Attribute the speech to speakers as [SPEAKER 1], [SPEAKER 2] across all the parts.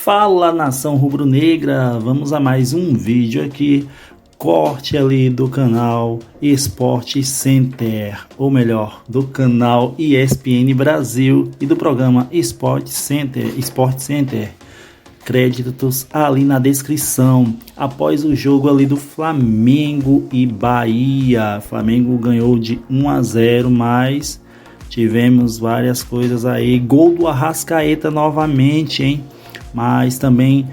[SPEAKER 1] Fala, nação rubro-negra, vamos a mais um vídeo aqui, corte ali do canal Sport Center, ou melhor, do canal ESPN Brasil e do programa Sport Center, créditos ali na descrição. Após o jogo ali do Flamengo e Bahia, Flamengo ganhou de 1-0, mas tivemos várias coisas aí, gol do Arrascaeta novamente, hein? Mas também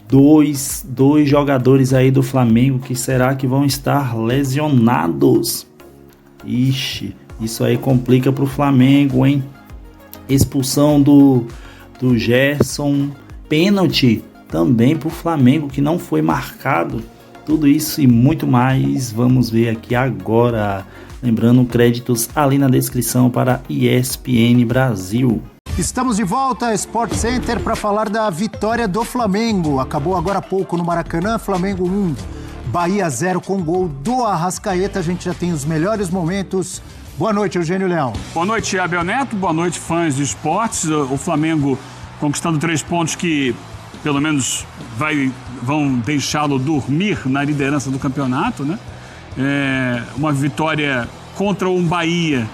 [SPEAKER 1] dois jogadores aí do Flamengo que será que vão estar lesionados. Ixi, isso aí complica pro Flamengo, hein? Expulsão do Gerson, pênalti também pro Flamengo que não foi marcado. Tudo isso e muito mais vamos ver aqui agora. Lembrando, créditos ali na descrição para ESPN Brasil.
[SPEAKER 2] Estamos de volta ao Sport Center para falar da vitória do Flamengo. Acabou agora há pouco no Maracanã, Flamengo 1, Bahia 0 com gol do Arrascaeta. A gente já tem os melhores momentos. Boa noite, Eugênio Leão.
[SPEAKER 3] Boa noite, Abel Neto. Boa noite, fãs de esportes. O Flamengo conquistando 3 pontos que, pelo menos, vão deixá-lo dormir na liderança do campeonato, né? Uma vitória contra um Bahia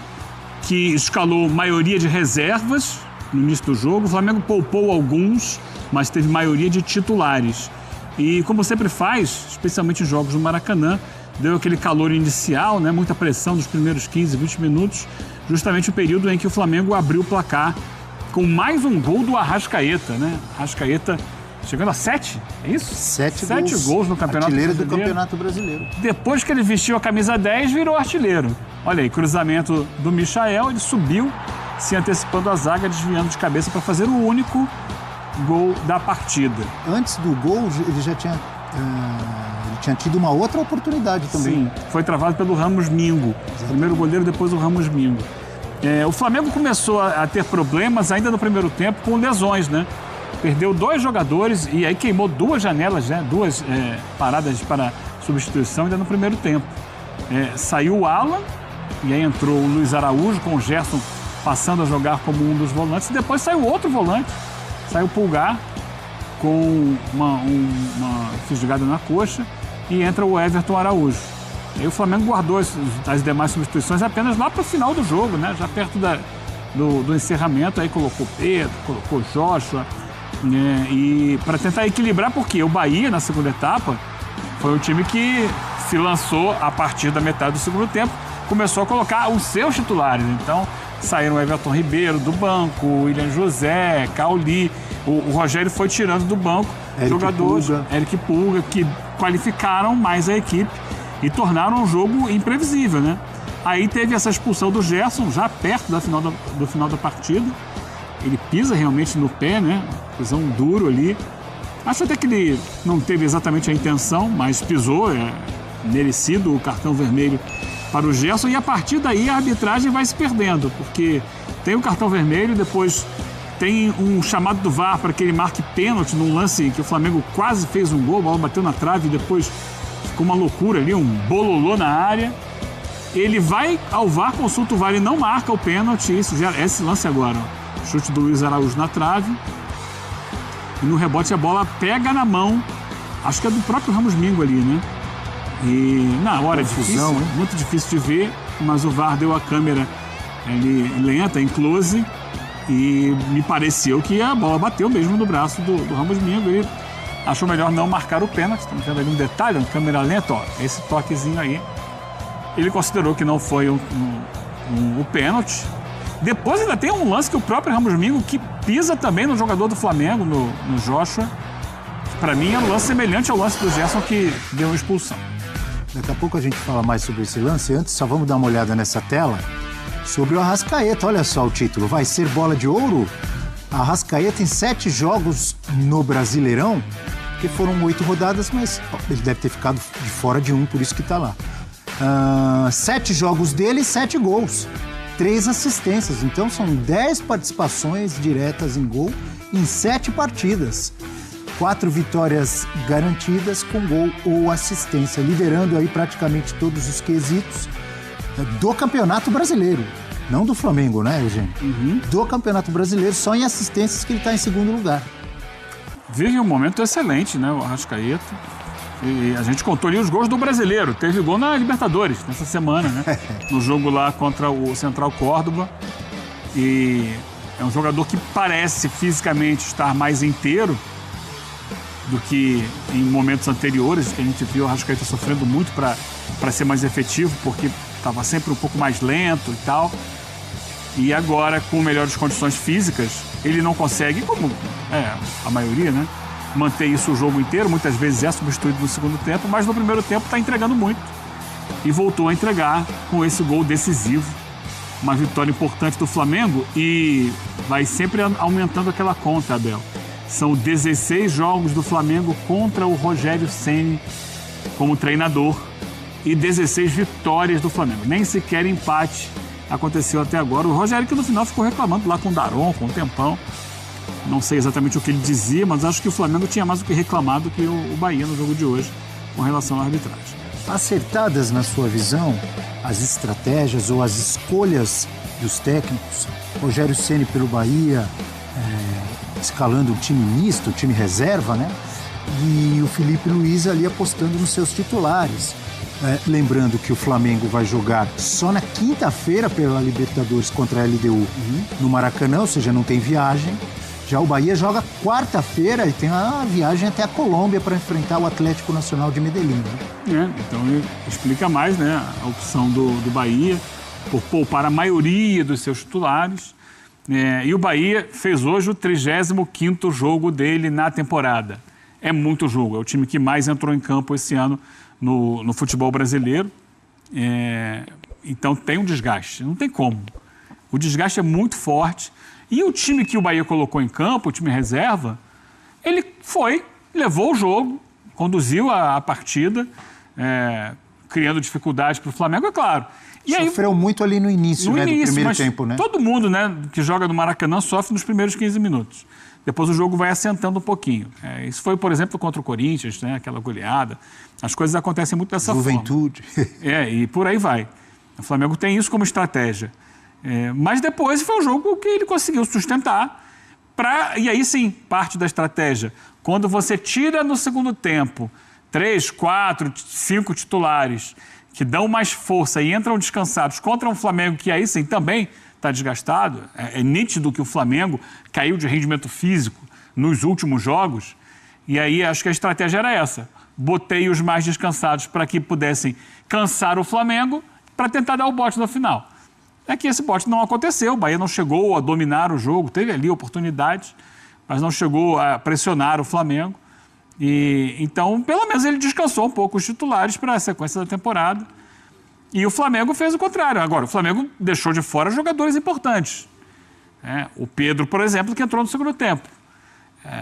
[SPEAKER 3] que escalou maioria de reservas no início do jogo. O Flamengo poupou alguns, mas teve maioria de titulares. E como sempre faz, especialmente em jogos no Maracanã, deu aquele calor inicial, né? Muita pressão nos primeiros 15, 20 minutos, justamente o período em que o Flamengo abriu o placar com mais um gol do Arrascaeta, né? Arrascaeta chegando a 7, é isso? 7 gols no Campeonato
[SPEAKER 2] Artilheiro
[SPEAKER 3] Brasileiro.
[SPEAKER 2] do Campeonato Brasileiro.
[SPEAKER 3] Depois que ele vestiu a camisa 10, virou artilheiro. Olha aí, cruzamento do Michael, ele subiu, se antecipando a zaga, desviando de cabeça para fazer o único gol da partida. Antes do gol, ele já tinha, tido uma outra oportunidade também. Sim, foi travado pelo Ramos Mingo. Primeiro goleiro, depois o Ramos Mingo. O Flamengo começou a ter problemas ainda no primeiro tempo com lesões, né? Perdeu 2 jogadores e aí queimou 2 janelas, né? 2 paradas para substituição ainda no primeiro tempo. Saiu o Alan e aí entrou o Luiz Araújo com o Gerson passando a jogar como um dos volantes. E depois saiu outro volante, saiu o Pulgar com uma fisgada na coxa e entra o Everton Araújo. E aí o Flamengo guardou as demais substituições apenas lá para o final do jogo, né? Já perto do encerramento, aí colocou Pedro, colocou Joshua. E para tentar equilibrar, porque o Bahia, na segunda etapa, foi o time que se lançou a partir da metade do segundo tempo, começou a colocar os seus titulares. Então, saíram o Everton Ribeiro do banco, o William José, Cauli, o Rogério foi tirando do banco jogadores, Eric Pulga, que qualificaram mais a equipe e tornaram o jogo imprevisível, né? Aí teve essa expulsão do Gerson, já perto do final da partida. Ele pisa realmente no pé, né? Pisão duro ali. Acho até que ele não teve exatamente a intenção, mas pisou, merecido o cartão vermelho para o Gerson. E a partir daí a arbitragem vai se perdendo, porque tem o cartão vermelho, depois tem um chamado do VAR para que ele marque pênalti num lance que o Flamengo quase fez um gol, a bola bateu na trave e depois ficou uma loucura ali, um bololô na área. Ele vai ao VAR, consulta o VAR e não marca o pênalti. Esse lance agora, ó. Chute do Luiz Araújo na trave. E no rebote a bola pega na mão. Acho que é do próprio Ramos Mingo ali, né? E na hora é difícil, muito difícil de ver, mas o VAR deu a câmera lenta, em close, e me pareceu que a bola bateu mesmo no braço do Ramos Mingo. Ele achou melhor não marcar o pênalti. Estamos vendo ali um detalhe, na câmera lenta, ó, esse toquezinho aí. Ele considerou que não foi o pênalti. Depois ainda tem um lance que o próprio Ramos Mingo, que pisa também no jogador do Flamengo, no Joshua. Para mim é um lance semelhante ao lance do Gerson, que deu uma expulsão.
[SPEAKER 2] Daqui a pouco a gente fala mais sobre esse lance. Antes, só vamos dar uma olhada nessa tela sobre o Arrascaeta. Olha só o título, vai ser bola de ouro? Arrascaeta em 7 jogos no Brasileirão, que foram 8 rodadas, mas ele deve ter ficado de fora de um, por isso que tá lá. 7 jogos dele, 7 gols. 3 assistências, então são 10 participações diretas em gol em 7 partidas. 4 vitórias garantidas com gol ou assistência, liderando aí praticamente todos os quesitos do Campeonato Brasileiro. Não do Flamengo, né, Eugênio? Do Campeonato Brasileiro, só em assistências que ele está em segundo lugar.
[SPEAKER 3] vive um momento excelente, né, o Arrascaeta. E a gente contou ali os gols do brasileiro. Teve gol na Libertadores, nessa semana, né? No jogo lá contra o Central Córdoba. E é um jogador que parece fisicamente estar mais inteiro do que em momentos anteriores, que a gente viu o Arrascaeta sofrendo muito para ser mais efetivo, porque estava sempre um pouco mais lento e tal. E agora, com melhores condições físicas, ele não consegue, como a maioria, né, manter isso o jogo inteiro. Muitas vezes é substituído no segundo tempo, mas no primeiro tempo está entregando muito. E voltou a entregar com esse gol decisivo. Uma vitória importante do Flamengo e vai sempre aumentando aquela conta, Abel. São 16 jogos do Flamengo contra o Rogério Ceni como treinador e 16 vitórias do Flamengo. Nem sequer empate aconteceu até agora. O Rogério que no final ficou reclamando lá com o Daron, com o Tempão. Não sei exatamente o que ele dizia, mas acho que o Flamengo tinha mais do que reclamar do que o Bahia no jogo de hoje com relação à arbitragem.
[SPEAKER 2] Acertadas na sua visão as estratégias ou as escolhas dos técnicos? Rogério Ceni pelo Bahia, escalando um time misto, um time reserva, né? E o Felipe Luiz ali apostando nos seus titulares. Lembrando que o Flamengo vai jogar só na quinta-feira pela Libertadores contra a LDU no Maracanã, ou seja, não tem viagem. Já o Bahia joga quarta-feira e tem a viagem até a Colômbia para enfrentar o Atlético Nacional de Medellín. Né?
[SPEAKER 3] Então explica mais, né, a opção do Bahia por poupar a maioria dos seus titulares. E o Bahia fez hoje o 35º jogo dele na temporada. É muito jogo, é o time que mais entrou em campo esse ano no futebol brasileiro. Então tem um desgaste, não tem como. O desgaste é muito forte. E o time que o Bahia colocou em campo, o time reserva, ele levou o jogo, conduziu a partida, criando dificuldade para o Flamengo, é claro. E
[SPEAKER 2] sofreu muito ali no início, do primeiro tempo, né?
[SPEAKER 3] Todo mundo, né, que joga no Maracanã sofre nos primeiros 15 minutos. Depois o jogo vai assentando um pouquinho. Isso foi, por exemplo, contra o Corinthians, né, aquela goleada. As coisas acontecem muito dessa
[SPEAKER 2] Juventude.
[SPEAKER 3] forma. E por aí vai. O Flamengo tem isso como estratégia. Mas depois foi um jogo que ele conseguiu sustentar. E aí sim, parte da estratégia. Quando você tira no segundo tempo 3, 4, 5 titulares que dão mais força e entram descansados contra um Flamengo que aí sim também está desgastado, é nítido que o Flamengo caiu de rendimento físico nos últimos jogos. E aí acho que a estratégia era essa. Botei os mais descansados para que pudessem cansar o Flamengo para tentar dar o bote no final. É que esse bote não aconteceu, o Bahia não chegou a dominar o jogo, teve ali oportunidades, mas não chegou a pressionar o Flamengo. Então, pelo menos ele descansou um pouco os titulares para a sequência da temporada. E o Flamengo fez o contrário. Agora, o Flamengo deixou de fora jogadores importantes. O Pedro, por exemplo, que entrou no segundo tempo.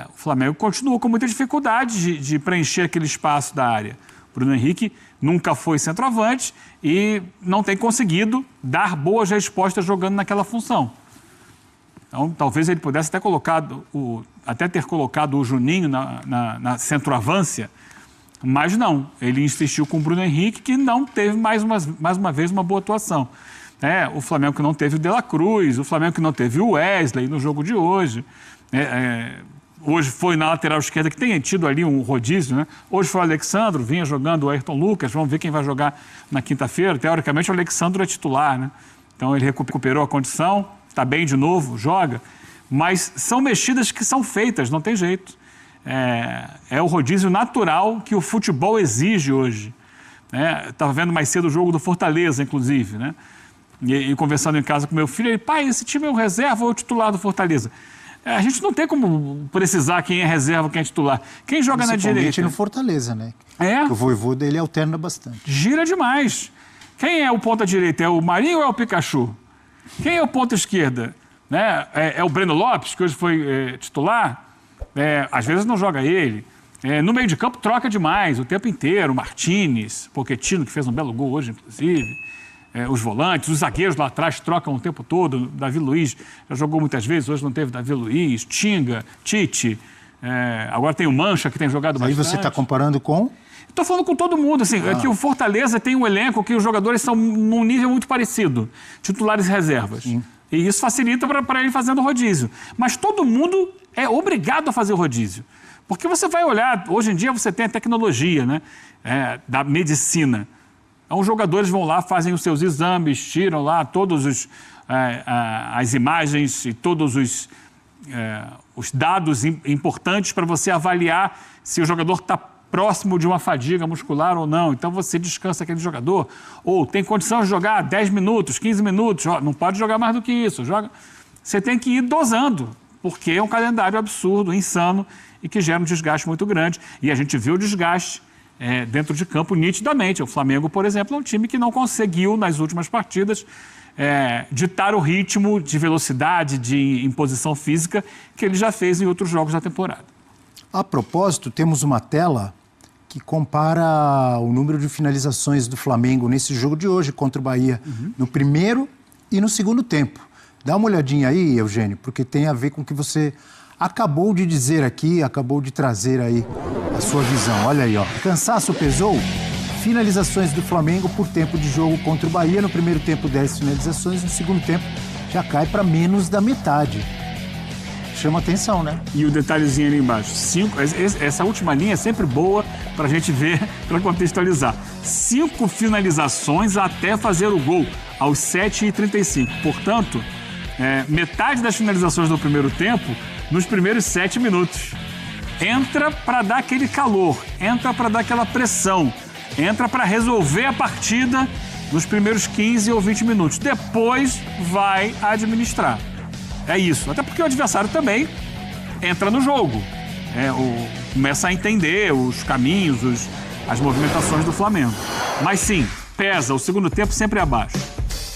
[SPEAKER 3] O Flamengo continuou com muita dificuldade de preencher aquele espaço da área. Bruno Henrique nunca foi centroavante e não tem conseguido dar boas respostas jogando naquela função. Então, talvez ele pudesse até ter colocado o Juninho na centroavância, mas não. Ele insistiu com o Bruno Henrique, que não teve mais uma vez uma boa atuação. O Flamengo que não teve o De La Cruz, o Flamengo que não teve o Wesley no jogo de hoje. Hoje foi na lateral esquerda, que tem tido ali um rodízio, né? Hoje foi o Alexandro, vinha jogando o Ayrton Lucas, vamos ver quem vai jogar na quinta-feira. Teoricamente, o Alexandro é titular, né? Então, ele recuperou a condição, está bem de novo, joga. Mas são mexidas que são feitas, não tem jeito. É o rodízio natural que o futebol exige hoje. Estava vendo mais cedo o jogo do Fortaleza, inclusive, né? E conversando em casa com meu filho, ele, pai, esse time é o reserva ou o titular do Fortaleza? A gente não tem como precisar quem é reserva, quem é titular. Quem joga na direita?
[SPEAKER 2] Principalmente no Fortaleza, né? Porque o Vojvoda dele alterna bastante.
[SPEAKER 3] Gira demais. Quem é o ponta direita? É o Marinho ou é o Pikachu? Quem é o ponta esquerda? É o Breno Lopes, que hoje foi titular? Às vezes não joga ele. No meio de campo troca demais, o tempo inteiro. O Martínez, Pochettino, que fez um belo gol hoje, inclusive. Os volantes, os zagueiros lá atrás trocam o tempo todo. Davi Luiz já jogou muitas vezes, hoje não teve Davi Luiz, Tinga, Tite, agora tem o Mancha, que tem jogado bastante.
[SPEAKER 2] Aí você está comparando com?
[SPEAKER 3] Estou falando com todo mundo, assim, que o Fortaleza tem um elenco que os jogadores são num nível muito parecido, titulares e reservas. Sim. E isso facilita para ele fazendo rodízio. Mas todo mundo é obrigado a fazer o rodízio. Porque você vai olhar, hoje em dia você tem a tecnologia, né? Da medicina. Então, os jogadores vão lá, fazem os seus exames, tiram lá todos as imagens e todos os dados importantes para você avaliar se o jogador está próximo de uma fadiga muscular ou não. Então, você descansa aquele jogador. Ou tem condição de jogar 10 minutos, 15 minutos. Não pode jogar mais do que isso. Você tem que ir dosando, porque é um calendário absurdo, insano, e que gera um desgaste muito grande. E a gente viu o desgaste dentro de campo nitidamente. O Flamengo, por exemplo, é um time que não conseguiu, nas últimas partidas, ditar o ritmo de velocidade, de imposição física que ele já fez em outros jogos da temporada.
[SPEAKER 2] A propósito, temos uma tela que compara o número de finalizações do Flamengo nesse jogo de hoje contra o Bahia, no primeiro e no segundo tempo. Dá uma olhadinha aí, Eugênio, porque tem a ver com o que você acabou de dizer aqui, acabou de trazer aí a sua visão. Olha aí, ó. Cansaço pesou? Finalizações do Flamengo por tempo de jogo contra o Bahia. No primeiro tempo, 10 finalizações. No segundo tempo, já cai para menos da metade. Chama atenção, né?
[SPEAKER 3] E o detalhezinho ali embaixo. 5, essa última linha é sempre boa para a gente ver, para contextualizar. 5 finalizações até fazer o gol, aos 7h35. Portanto, metade das finalizações do primeiro tempo nos primeiros 7 minutos. Entra para dar aquele calor, entra para dar aquela pressão, entra para resolver a partida nos primeiros 15 ou 20 minutos. Depois vai administrar. É isso. Até porque o adversário também entra no jogo. Começa a entender os caminhos, as movimentações do Flamengo. Mas sim, pesa. O segundo tempo sempre é abaixo.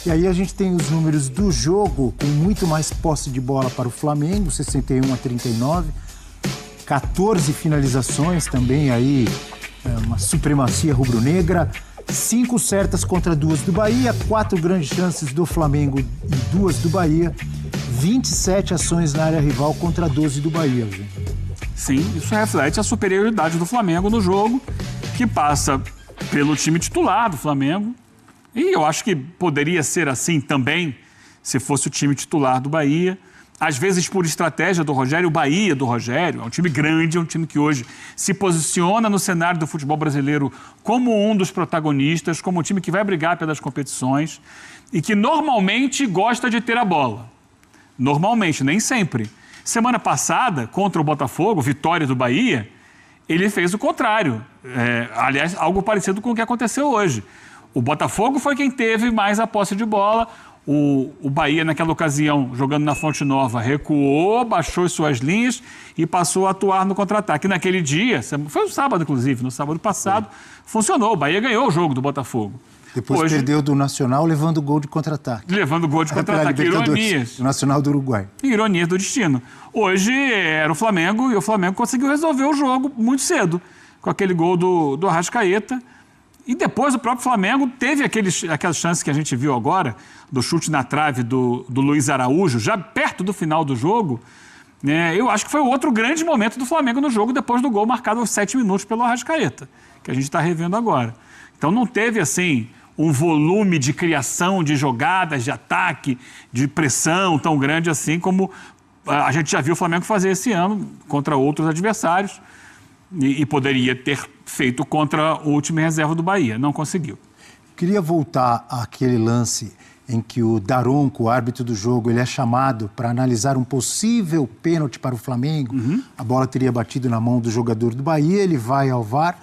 [SPEAKER 2] E aí a gente tem os números do jogo com muito mais posse de bola para o Flamengo, 61-39, 14 finalizações também aí, uma supremacia rubro-negra, 5 certas contra 2 do Bahia, 4 grandes chances do Flamengo e 2 do Bahia, 27 ações na área rival contra 12 do Bahia, gente.
[SPEAKER 3] Sim, isso reflete a superioridade do Flamengo no jogo, que passa pelo time titular do Flamengo. E eu acho que poderia ser assim também, se fosse o time titular do Bahia. Às vezes, por estratégia do Rogério, o Bahia do Rogério é um time grande, é um time que hoje se posiciona no cenário do futebol brasileiro como um dos protagonistas, como um time que vai brigar pelas competições e que normalmente gosta de ter a bola. Normalmente, nem sempre. Semana passada, contra o Botafogo, vitória do Bahia, ele fez o contrário. Aliás, algo parecido com o que aconteceu hoje. O Botafogo foi quem teve mais a posse de bola. O Bahia, naquela ocasião, jogando na Fonte Nova, recuou, baixou as suas linhas e passou a atuar no contra-ataque. Naquele dia, foi no sábado, inclusive, no sábado passado, funcionou. O Bahia ganhou o jogo do Botafogo.
[SPEAKER 2] Depois hoje, perdeu do Nacional, levando gol de contra-ataque.
[SPEAKER 3] Levando gol de contra-ataque. Ironias.
[SPEAKER 2] O Nacional do Uruguai.
[SPEAKER 3] Ironias do destino. Hoje era o Flamengo e o Flamengo conseguiu resolver o jogo muito cedo, com aquele gol do Arrascaeta. E depois o próprio Flamengo teve aquelas chances que a gente viu agora, do chute na trave do Luiz Araújo, já perto do final do jogo. Eu acho que foi o outro grande momento do Flamengo no jogo, depois do gol marcado aos 7 minutos pelo Arrascaeta, que a gente está revendo agora. Então não teve, assim, um volume de criação, de jogadas, de ataque, de pressão tão grande assim como a gente já viu o Flamengo fazer esse ano contra outros adversários. E poderia ter feito contra o time reserva do Bahia. Não conseguiu.
[SPEAKER 2] Queria voltar àquele lance em que o Daronco, o árbitro do jogo, ele é chamado para analisar um possível pênalti para o Flamengo. A bola teria batido na mão do jogador do Bahia, ele vai ao VAR,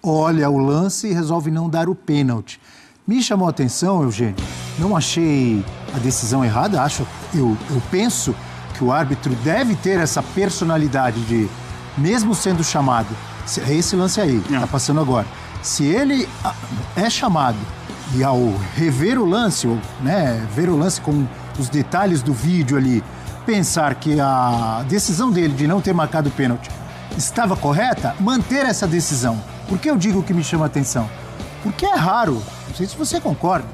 [SPEAKER 2] olha o lance e resolve não dar o pênalti. Me chamou a atenção, Eugênio, não achei a decisão errada, eu penso que o árbitro deve ter essa personalidade de, mesmo sendo chamado, é esse lance aí que está passando agora, se ele é chamado e ao rever o lance, ver o lance com os detalhes do vídeo ali, pensar que a decisão dele de não ter marcado o pênalti estava correta, manter essa decisão. Por que eu digo que me chama a atenção? Porque é raro, não sei se você concorda,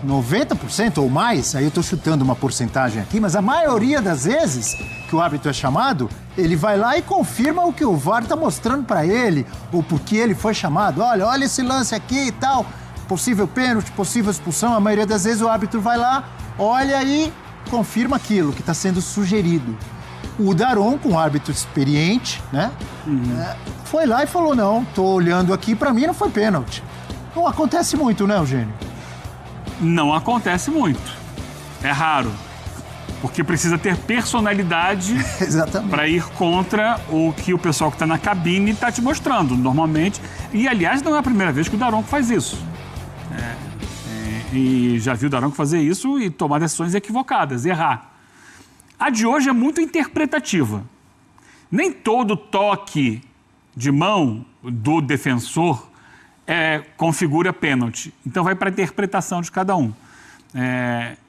[SPEAKER 2] 90% ou mais, aí eu estou chutando uma porcentagem aqui, mas a maioria das vezes que o árbitro é chamado, ele vai lá e confirma o que o VAR está mostrando para ele, ou porque ele foi chamado. Olha esse lance aqui e tal, possível pênalti, possível expulsão. A maioria das vezes o árbitro vai lá, olha e confirma aquilo que está sendo sugerido. O Daronco, um árbitro experiente, né? Foi lá e falou, não, tô olhando aqui, pra mim não foi pênalti. Não acontece muito, né, Eugênio?
[SPEAKER 3] Não acontece muito. É raro. Porque precisa ter personalidade para ir contra o que o pessoal que está na cabine está te mostrando, normalmente. E, aliás, não é a primeira vez que o Daronco faz isso. E já viu o Daronco fazer isso e tomar decisões equivocadas, errar. A de hoje é muito interpretativa. Nem todo toque de mão do defensor configura pênalti. Então vai para a interpretação de cada um.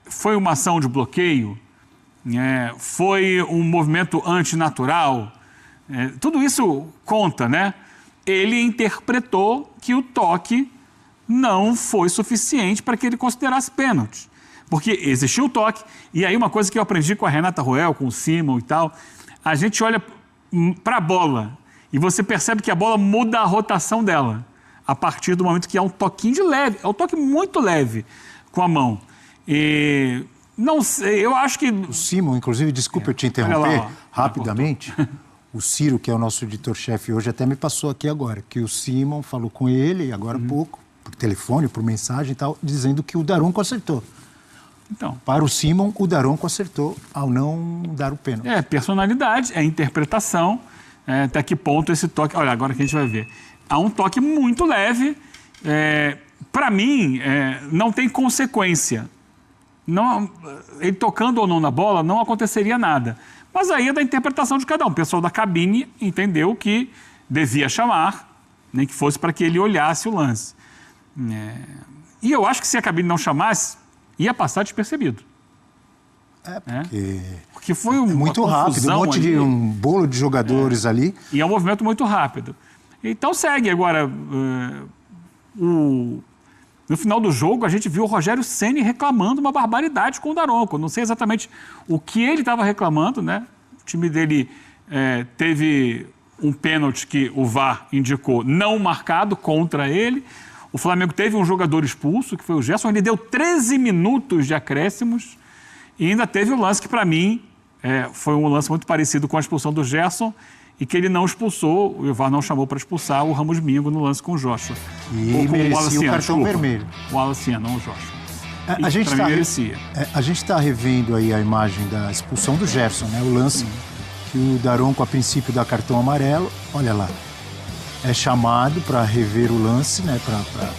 [SPEAKER 3] Foi uma ação de bloqueio? Foi um movimento antinatural? Tudo isso conta, né? Ele interpretou que o toque não foi suficiente para que ele considerasse pênalti. Porque existiu o toque, e aí uma coisa que eu aprendi com a Renata Ruel, com o Simon e tal, a gente olha para a bola e você percebe que a bola muda a rotação dela a partir do momento que há um toquinho de leve, é um toque muito leve com a mão. E não sei, eu acho que...
[SPEAKER 2] O Simon, inclusive, desculpa eu te interromper rapidamente, o Ciro, que é o nosso editor-chefe hoje, até me passou aqui agora, que o Simon falou com ele, agora há pouco, por telefone, por mensagem e tal, dizendo que o Daronco acertou.
[SPEAKER 3] Então,
[SPEAKER 2] para o Simon, o Daronco acertou ao não dar o pênalti.
[SPEAKER 3] Personalidade, interpretação, até que ponto esse toque... Olha, agora que a gente vai ver. Há um toque muito leve, para mim, não tem consequência. Não, ele tocando ou não na bola, não aconteceria nada. Mas aí é da interpretação de cada um. O pessoal da cabine entendeu que devia chamar, nem que fosse para que ele olhasse o lance. E eu acho que se a cabine não chamasse, ia passar despercebido. Porque foi
[SPEAKER 2] muito rápido, um bolo de jogadores ali.
[SPEAKER 3] E é um movimento muito rápido. Então segue. Agora, no final do jogo, a gente viu o Rogério Ceni reclamando uma barbaridade com o Daronco. Não sei exatamente o que ele estava reclamando, né? O time dele teve um pênalti que o VAR indicou não marcado contra ele. O Flamengo teve um jogador expulso, que foi o Gerson. Ele deu 13 minutos de acréscimos e ainda teve o lance que, para mim, foi um lance muito parecido com a expulsão do Gerson e que ele não expulsou, o VAR não chamou para expulsar o Ramos Mingo no lance com o Joshua.
[SPEAKER 2] E merecia o cartão vermelho.
[SPEAKER 3] O Alacian, não o Joshua.
[SPEAKER 2] A gente está revendo aí a imagem da expulsão do Gerson, né? O lance que o Daronco, a princípio, dá cartão amarelo. Olha lá. É chamado para rever o lance, né? Para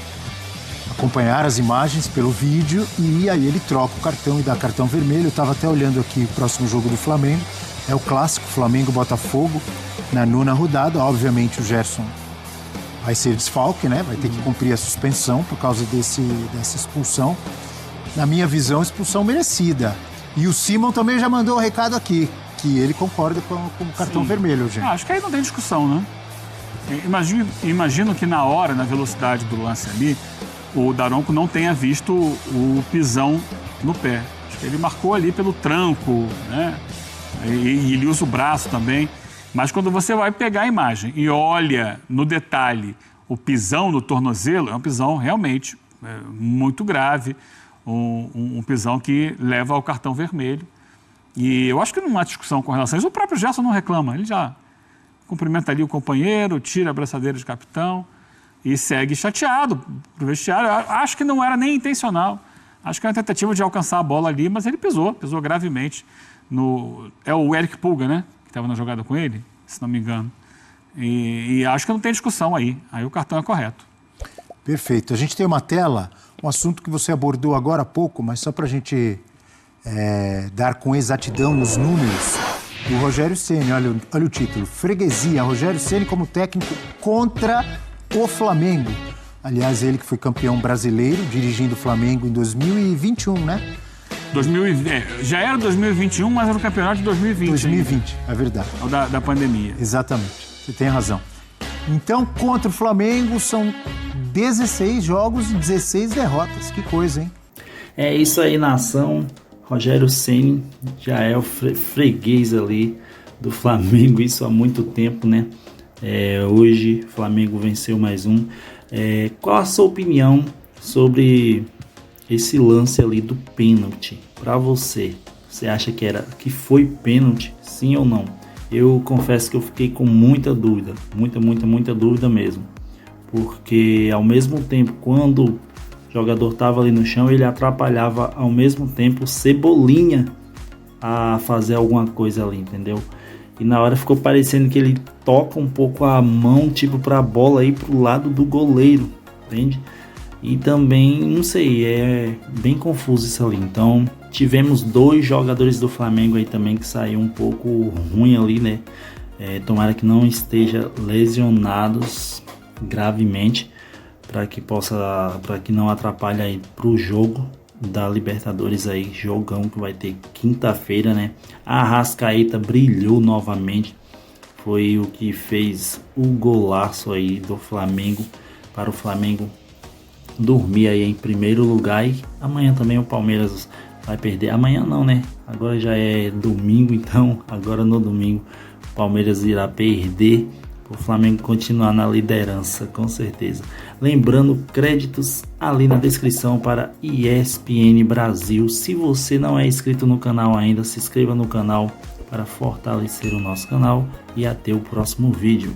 [SPEAKER 2] acompanhar as imagens pelo vídeo e aí ele troca o cartão e dá cartão vermelho. Eu estava até olhando aqui o próximo jogo do Flamengo. É o clássico Flamengo-Botafogo na 9ª rodada. Obviamente o Gerson vai ser desfalque, né? Vai ter que cumprir a suspensão por causa dessa expulsão. Na minha visão, expulsão merecida. E o Simon também já mandou um recado aqui, que ele concorda com o cartão vermelho, gente.
[SPEAKER 3] Acho que aí não tem discussão, né? Imagino que na hora, na velocidade do lance ali, o Daronco não tenha visto o pisão no pé. Acho que ele marcou ali pelo tranco, né? E ele usa o braço também. Mas quando você vai pegar a imagem e olha no detalhe o pisão no tornozelo, é um pisão realmente muito grave, um pisão que leva ao cartão vermelho. E eu acho que não há discussão com relação a isso. O próprio Gerson não reclama, ele já cumprimenta ali o companheiro, tira a abraçadeira de capitão e segue chateado pro vestiário. Acho que não era nem intencional. Acho que era uma tentativa de alcançar a bola ali, mas ele pisou gravemente. É o Eric Pulga, né? Que estava na jogada com ele, se não me engano. E acho que não tem discussão aí. Aí o cartão é correto.
[SPEAKER 2] Perfeito. A gente tem uma tela, um assunto que você abordou agora há pouco, mas só para a gente dar com exatidão nos números. O Rogério Ceni, olha o título. Freguesia, Rogério Ceni como técnico contra o Flamengo. Aliás, ele que foi campeão brasileiro, dirigindo o Flamengo em 2021, né?
[SPEAKER 3] Já era 2021, mas era o campeonato de 2020.
[SPEAKER 2] 2020, é verdade.
[SPEAKER 3] Da pandemia.
[SPEAKER 2] Exatamente, você tem razão. Então, contra o Flamengo, são 16 jogos e 16 derrotas. Que coisa, hein?
[SPEAKER 1] É isso aí, nação. Rogério Ceni já é o freguês ali do Flamengo, isso há muito tempo, né? Hoje o Flamengo venceu mais um. Qual a sua opinião sobre esse lance ali do pênalti? Para você, Você acha que foi pênalti, sim ou não? Eu confesso que eu fiquei com muita dúvida, muita dúvida mesmo. Porque ao mesmo tempo, quando o jogador estava ali no chão, ele atrapalhava ao mesmo tempo o Cebolinha a fazer alguma coisa ali, entendeu? E na hora ficou parecendo que ele toca um pouco a mão, tipo, para a bola ir pro lado do goleiro, entende? E também, não sei, é bem confuso isso ali. Então, tivemos 2 jogadores do Flamengo aí também que saiu um pouco ruim ali, né? Tomara que não esteja lesionados gravemente, para que não atrapalhe aí pro jogo da Libertadores aí, jogão que vai ter quinta-feira, né? A Arrascaeta brilhou novamente, foi o que fez o golaço aí do Flamengo, para o Flamengo dormir aí em primeiro lugar. E amanhã também o Palmeiras vai perder, amanhã não, né? Agora já é domingo, então agora no domingo o Palmeiras irá perder, o Flamengo continuar na liderança, com certeza. Lembrando, créditos ali na descrição para ESPN Brasil. Se você não é inscrito no canal ainda, se inscreva no canal para fortalecer o nosso canal e até o próximo vídeo.